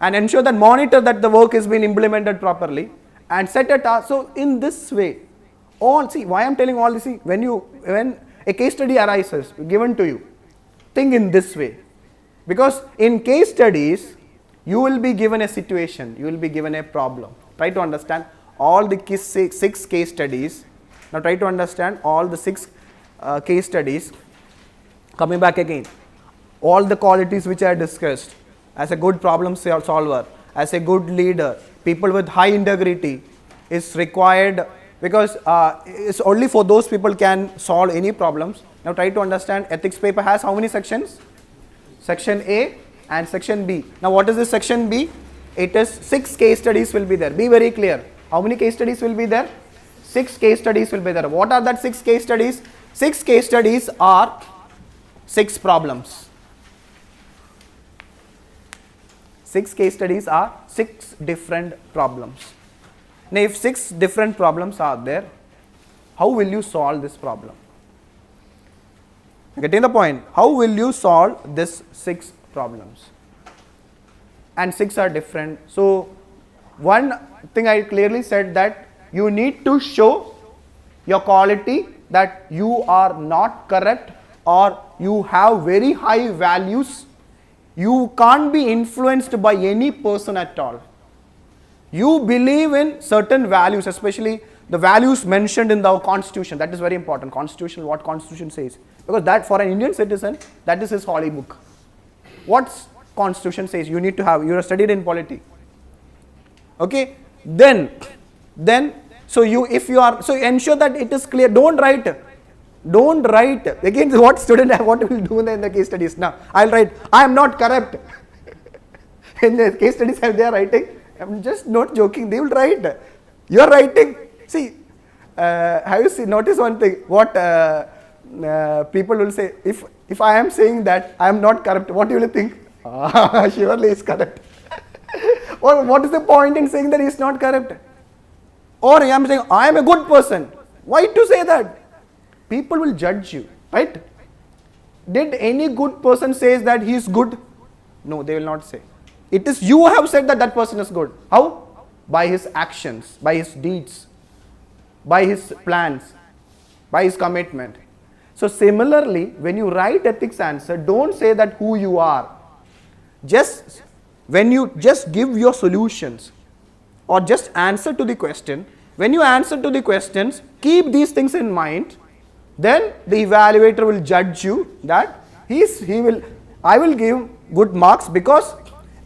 And ensure that monitor that the work is being implemented properly. And set a task. So in this way, see why I am telling all this. See, when a case study arises given to you, think in this way. Because in case studies, you will be given a situation, you will be given a problem. Try to understand all the 6 case studies. Now try to understand all the 6 case studies. Coming back again, all the qualities which I discussed, as a good problem solver, as a good leader, people with high integrity is required, because it's only for those people can solve any problems. Now try to understand, ethics paper has how many sections? Section A and section B. Now what is this section B? It is 6 case studies will be there. Be very clear. How many case studies will be there? 6 case studies will be there. What are that 6 case studies? 6 case studies are 6 problems. 6 case studies are 6 different problems. Now if 6 different problems are there, how will you solve this problem? Getting the point? How will you solve this 6 problems? And 6 are different. So one thing I clearly said, that you need to show your quality, that you are not corrupt or you have very high values. You can't be influenced by any person at all. You believe in certain values, especially the values mentioned in the constitution. That is very important. Constitution, what constitution says. Because that, for an Indian citizen, that is his holy book. What constitution says you need to have, you are studied in polity. Okay, then so ensure that it is clear. Don't write again. What student, what will do in the case studies? Now I'll write, I am not corrupt. In the case studies, they are writing, I'm just not joking, they will write, you are writing. See, have you noticed one thing? What people will say, if I am saying that I am not corrupt, what you will think? Surely he is corrupt. Or what is the point in saying that he is not corrupt? Or I am saying I am a good person. Why to say that? People will judge you, right? Did any good person say that he is good? No, they will not say. It is you have said that that person is good. How? By his actions, by his deeds, by his plans, by his commitment. So similarly, when you write ethics answer, don't say that who you are. Just when you just give your solutions or just answer to the question, when you answer to the questions, keep these things in mind, then the evaluator will judge you that I will give good marks because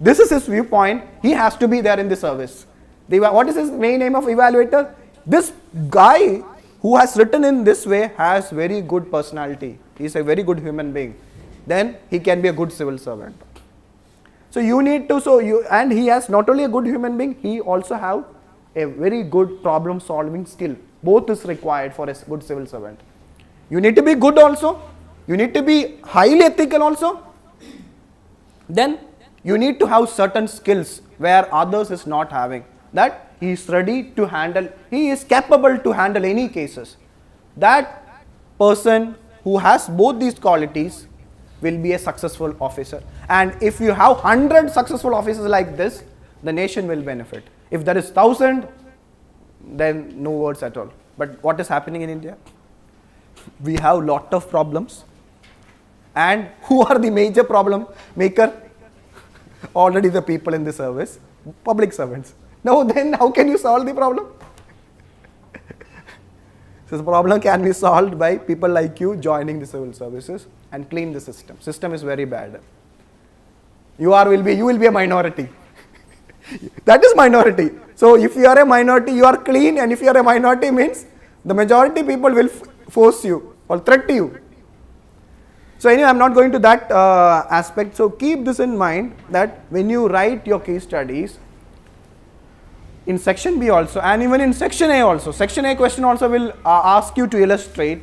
this is his viewpoint, he has to be there in the service. What is his main aim of evaluator? This guy who has written in this way has very good personality, he is a very good human being, then he can be a good civil servant. So you need to, and he has not only a good human being, he also have a very good problem solving skill. Both is required for a good civil servant. You need to be good also, you need to be highly ethical also, then you need to have certain skills where others is not having. That he is ready to handle, he is capable to handle any cases. That person who has both these qualities will be a successful officer. And if you have 100 successful officers like this, the nation will benefit. If there is 1,000, then no words at all. But what is happening in India? We have lot of problems And who are the major problem maker? Already the people in the service, public servants. Now then how can you solve the problem? So the problem can be solved by people like you joining the civil services and clean the system. System is very bad. You will be a minority. That is minority. So if you are a minority, you are clean, and if you are a minority means the majority people will force you or threat you. So anyway, I am not going to that aspect. So keep this in mind that when you write your case studies, in section B also, and even in section A also, section A question also will ask you to illustrate.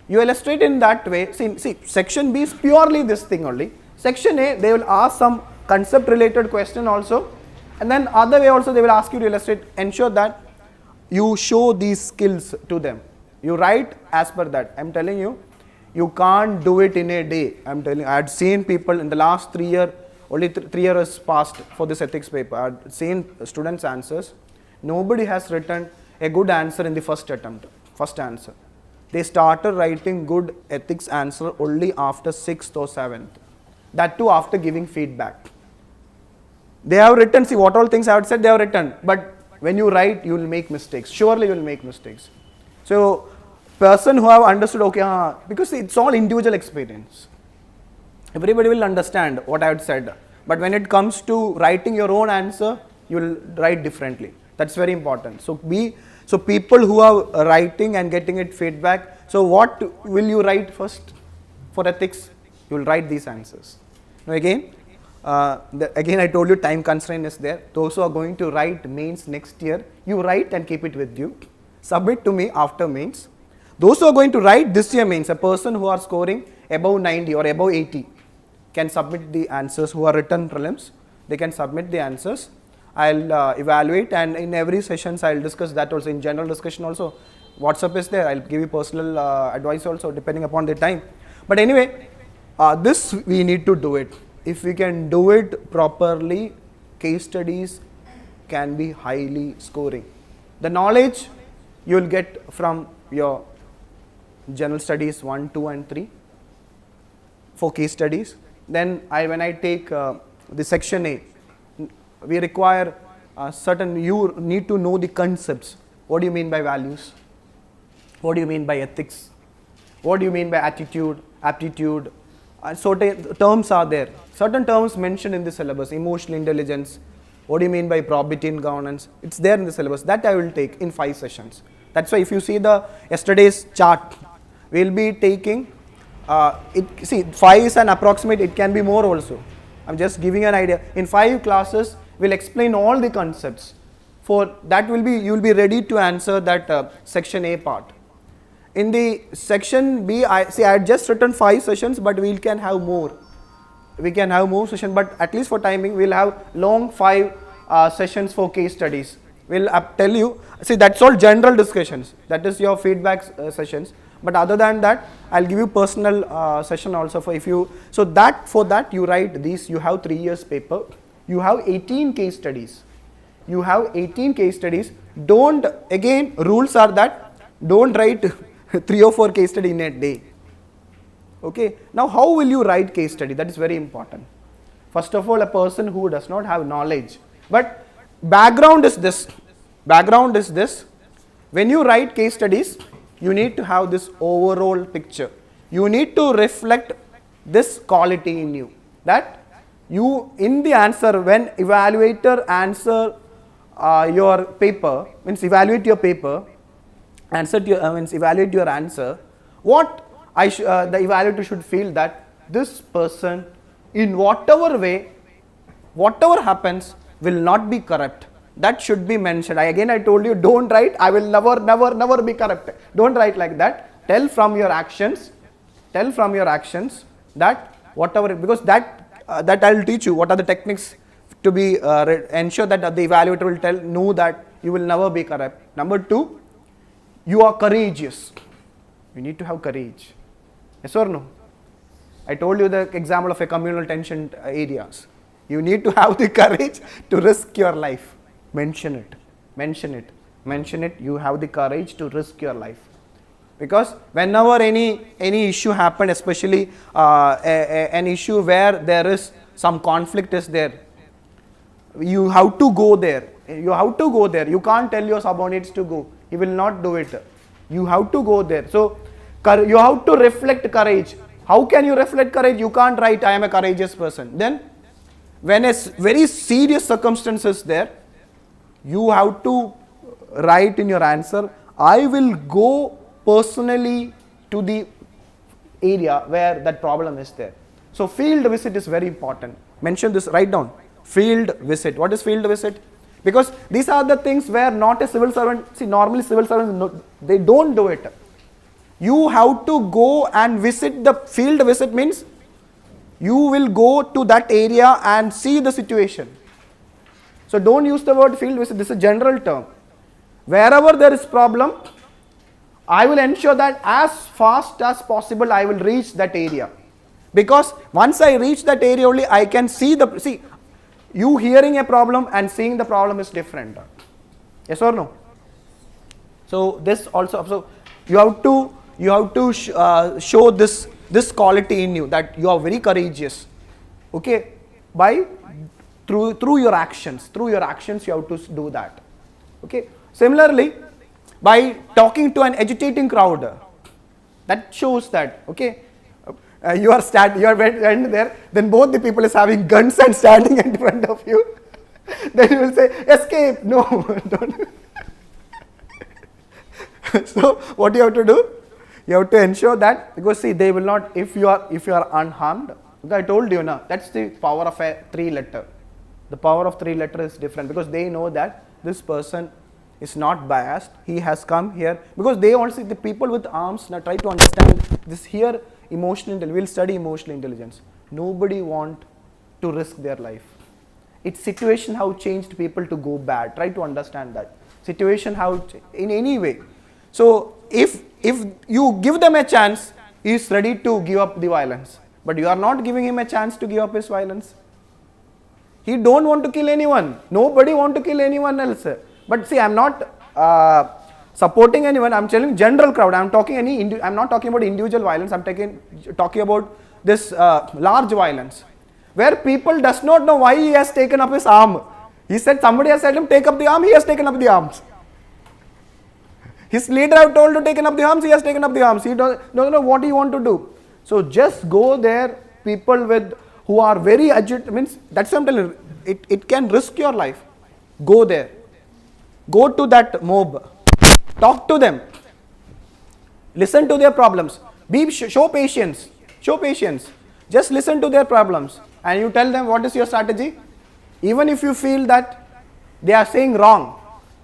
You illustrate in that way. See, section B is purely this thing only. Section A, they will ask some concept related question also, and then other way also they will ask you to illustrate. Ensure that you show these skills to them. You write as per that. I am telling you, you can't do it in a day. I am telling you, I had seen people in the last 3 years, only 3 years passed for this ethics paper. I had seen students' answers. Nobody has written a good answer in the first attempt, first answer. They started writing good ethics answer only after 6th or 7th. That too after giving feedback. They have written, see what all things I have said, they have written. But when you write, you will make mistakes. Surely you will make mistakes. So, person who have understood, okay, because it's all individual experience. Everybody will understand what I have said. But when it comes to writing your own answer, you will write differently. That's very important. So people who are writing and getting it feedback, so what will you write first for ethics? You will write these answers. Now again, again I told you time constraint is there. Those who are going to write mains next year, you write and keep it with you. Submit to me after mains. Those who are going to write this year mains, a person who are scoring above 90 or above 80 can submit the answers. Who are written prelims, they can submit the answers. I'll evaluate, and in every sessions I'll discuss that also. In general discussion also, WhatsApp is there. I'll give you personal advice also depending upon the time. But anyway, this we need to do it. If we can do it properly, case studies can be highly scoring. The knowledge you will get from your general studies 1, 2 and 3 for case studies. Then when I take the section A, we require certain, you need to know the concepts. What do you mean by values? What do you mean by ethics? What do you mean by attitude, aptitude? Certain terms are there. Certain terms mentioned in the syllabus. Emotional intelligence. What do you mean by probity in governance? It's there in the syllabus. That I will take in 5 sessions. That's why if you see the yesterday's chart, we will be taking, 5 is an approximate, it can be more also. I'm just giving an idea. In 5 classes, we'll explain all the concepts. For that you will be ready to answer that section A part. In the section B, I had just written 5 sessions, but we can have more. We can have more sessions, but at least for timing, we'll have long 5 sessions for case studies. We'll tell you, that's all general discussions. That is your feedback sessions. But other than that, I'll give you personal session also for if you, so that for that you write these, you have 3 years paper, you have 18 case studies. You have 18 case studies. Don't, again, rules are that, don't write 3 or 4 case study in a day. Okay. Now, how will you write case study? That is very important. First of all, a person who does not have knowledge, but background is this. Background is this. When you write case studies, you need to have this overall picture. You need to reflect this quality in you. That you, in the answer, when evaluator answer your paper, means evaluate your paper, evaluate your answer, what the evaluator should feel that this person, in whatever way, whatever happens, will not be corrupt. That should be mentioned. I told you, don't write, I will never be corrupt. Don't write like that. Tell from your actions that whatever, because that I will teach you what are the techniques to be ensure that the evaluator will know that you will never be corrupt. Number 2, you are courageous. You need to have courage. Yes or no? I told you the example of a communal tension areas. You need to have the courage to risk your life. Mention it. You have the courage to risk your life. Because whenever any issue happened, especially an issue where there is some conflict is there, you have to go there. You have to go there. You can't tell your subordinates to go. He will not do it. You have to go there. So you have to reflect courage. How can you reflect courage? You can't write, I am a courageous person. Then when a very serious circumstance is there, you have to write in your answer, I will go personally to the area where that problem is there. So field visit is very important. Mention this, write down. Field visit. What is field visit? Because these are the things where not a civil servant, see normally civil servants, they don't do it. You have to go and visit. The field visit means you will go to that area and see the situation. So don't use the word field visit, this is a general term. Wherever there is problem, I will ensure that as fast as possible I will reach that area. Because once I reach that area only, I can see you hearing a problem and seeing the problem is different. Yes or no? So this also, so you have to show this quality in you, that you are very courageous. Okay, through your actions. Through your actions you have to do that. Okay. Similarly, by talking to an agitating crowd, that shows that, okay, you are there, then both the people is having guns and standing in front of you. Then you will say, escape. No, don't. So what you have to do? You have to ensure that, because see, they will not, if you are unharmed, I told you now, that's the power of a 3-letter. The power of 3-letter is different, because they know that this person is not biased, he has come here, because they also, the people with arms, now try to understand this here, we'll study emotional intelligence. Nobody want to risk their life. It's situation how changed people to go bad. Try to understand that. Situation how, in any way. So if you give them a chance, he is ready to give up the violence. But you are not giving him a chance to give up his violence. He don't want to kill anyone. Nobody want to kill anyone else. But see, I am not supporting anyone. I am telling general crowd. I am not talking about individual violence. I am talking about this large violence, where people does not know why he has taken up his arm. He said, somebody has said him take up the arm. He has taken up the arms. His leader have told to taken up the arms. He has taken up the arms. He doesn't know what he want to do. So just go there. People who are very agitated, means that's what I'm telling you. It can risk your life. Go there. Go to that mob. Talk to them. Listen to their problems. Show patience. Show patience. Just listen to their problems and you tell them what is your strategy. Even if you feel that they are saying wrong,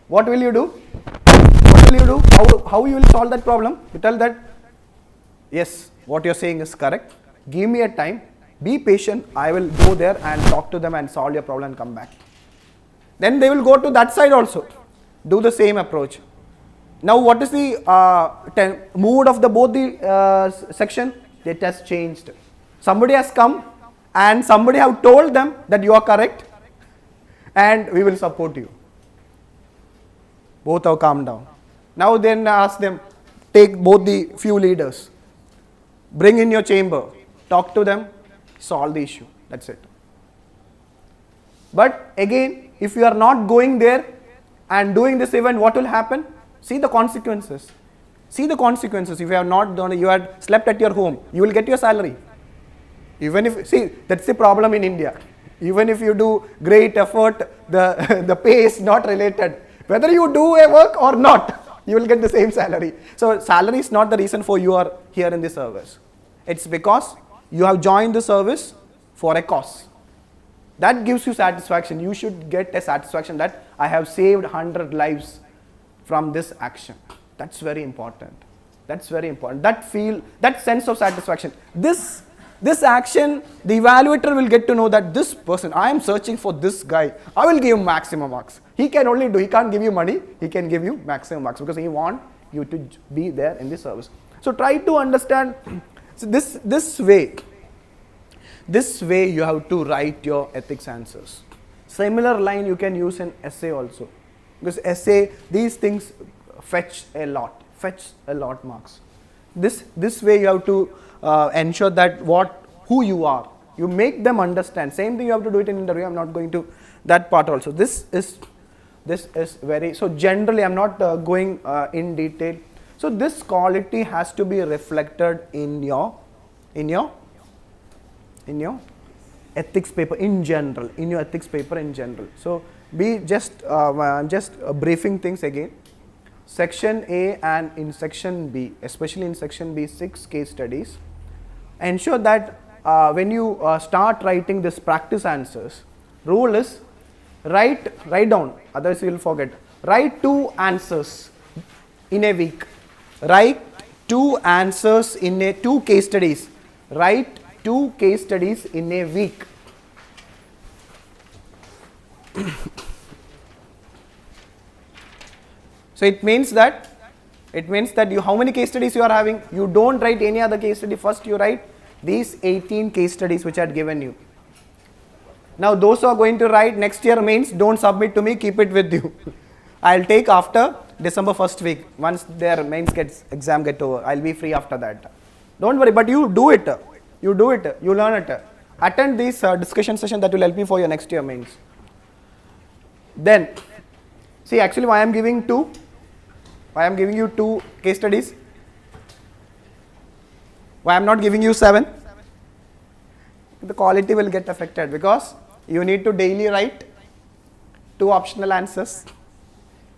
what will you do? What will you do? How you will solve that problem? You tell that, yes, what you are saying is correct. Give me a time. Be patient. I will go there and talk to them and solve your problem and come back. Then they will go to that side also. Do the same approach. Now what is the mood of both the section? It has changed. Somebody has come and somebody have told them that you are correct and we will support you. Both have calmed down. Now then ask them, take both the few leaders, bring in your chamber, talk to them, solve the issue. That's it. But again, if you are not going there and doing this event, what will happen? See the consequences. See the consequences. If you have not done it, you had slept at your home, you will get your salary. Even if, see, that's the problem in India. Even if you do great effort, the pay is not related. Whether you do a work or not, you will get the same salary. So salary is not the reason for you are here in the service. It's because you have joined the service for a cause. That gives you satisfaction. You should get a satisfaction that I have saved 100 lives from this action. That's very important. That's very important. That sense of satisfaction. This action, the evaluator will get to know that this person, I am searching for this guy. I will give him maximum marks. He can't give you money. He can give you maximum marks because he wants you to be there in the service. So try to understand. So this way you have to write your ethics answers. Similar line you can use in essay also, because essay, these things fetch a lot. fetch a lot marks. This way you have to ensure that who you are. You make them understand. Same thing you have to do it in interview. I'm not going to that part also. This is very, so generally I'm not going in detail. So this quality has to be reflected in your ethics paper in general, So be just briefing things again. Section A and in section B, especially in section B, 6 case studies. Ensure that when you start writing this practice answers, rule is write down, otherwise you will forget. Write 2 answers in a week. Write 2 answers in 2 case studies. Write 2 case studies in a week. So it means that you, how many case studies you are having? You don't write any other case study. First you write these 18 case studies which I had given you. Now those who are going to write next year mains, don't submit to me, keep it with you. I'll take after December 1st week. Once their mains exam get over, I'll be free after that. Don't worry, but you do it. You learn it. Attend this discussion session, that will help you for your next year mains. Then, see, actually why I am giving you 2 case studies? Why I am not giving you 7? The quality will get affected because you need to daily write 2 optional answers.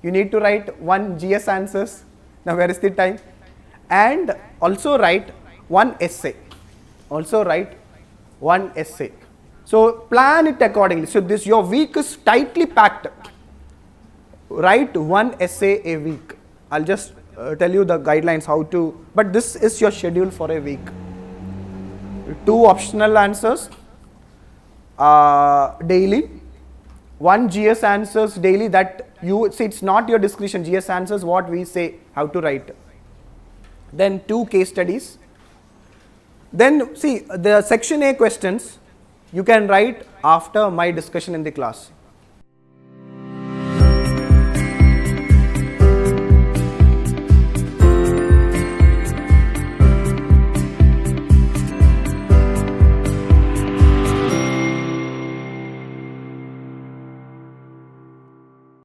You need to write 1 GS answers. Now where is the time? And also write 1 essay. So plan it accordingly. So this, your week is tightly packed. Write 1 essay a week. I'll just tell you the guidelines how to, but this is your schedule for a week. 2 optional answers daily, 1 GS answers daily, that you see, it's not your discretion. GS answers what we say how to write. Then 2 case studies. Then see, the section A questions you can write after my discussion in the class.